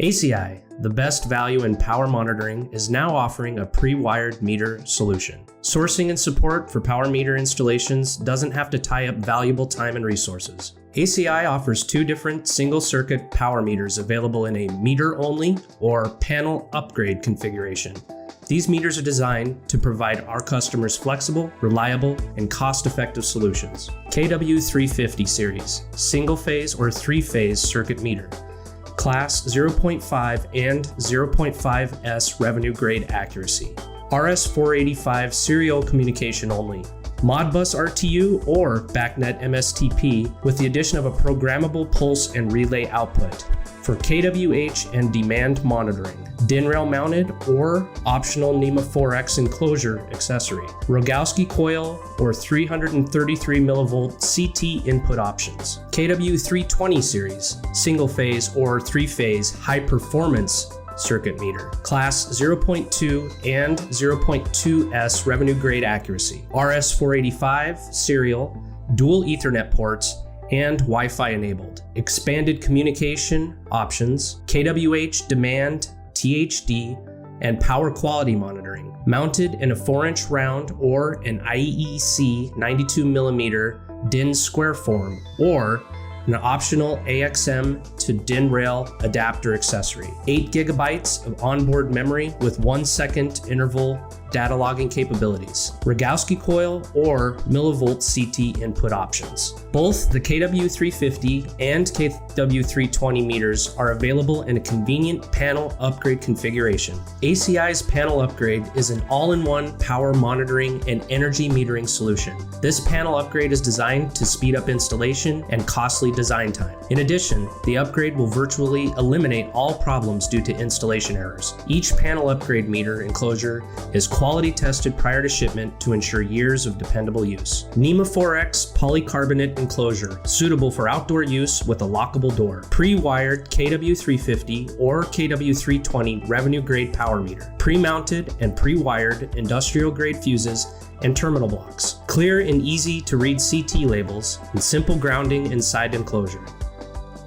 ACI, the best value in power monitoring, is now offering a pre-wired meter solution. Sourcing and support for power meter installations doesn't have to tie up valuable time and resources. ACI offers two different single-circuit power meters available in a meter-only or panel upgrade configuration. These meters are designed to provide our customers flexible, reliable, and cost-effective solutions. KW350 series, single-phase or three-phase circuit meter. Class 0.5 and 0.5S revenue grade accuracy. RS485 serial communication only. Modbus RTU or BACnet MSTP with the addition of a programmable pulse and relay output. For kWh and demand monitoring. DIN rail mounted or optional NEMA 4X enclosure accessory. Rogowski coil or 333 millivolt CT input options. KW320 series, single phase or three phase high performance circuit meter. Class 0.2 and 0.2S revenue grade accuracy. RS485 serial, dual Ethernet ports, and Wi-Fi enabled. Expanded communication options, kWh demand, THD, and power quality monitoring. Mounted in a 4-inch round or an IEC 92mm DIN square form, or an optional AXM to DIN rail adapter accessory. 8 GB of onboard memory with 1 second interval data logging capabilities. Rogowski coil or millivolt CT input options. Both the KW350 and KW320 meters are available in a convenient panel upgrade configuration. ACI's panel upgrade is an all-in-one power monitoring and energy metering solution. This panel upgrade is designed to speed up installation and costly design time. In addition, the upgrade will virtually eliminate all problems due to installation errors. Each panel upgrade meter enclosure is quality tested prior to shipment to ensure years of dependable use. NEMA 4X polycarbonate enclosure, suitable for outdoor use with a lockable door. Pre-wired KW350 or KW320 revenue grade power meter. Pre-mounted and pre-wired industrial grade fuses and terminal blocks. Clear and easy to read CT labels and simple grounding inside enclosure.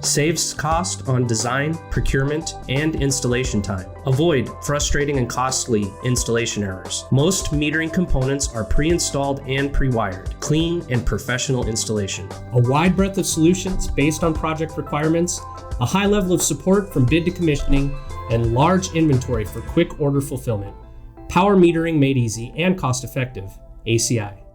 Saves cost on design, procurement, and installation time. Avoid frustrating and costly installation errors. Most metering components are pre-installed and pre-wired. Clean and professional installation. A wide breadth of solutions based on project requirements, a high level of support from bid to commissioning, and large inventory for quick order fulfillment. Power metering made easy and cost effective. ACI.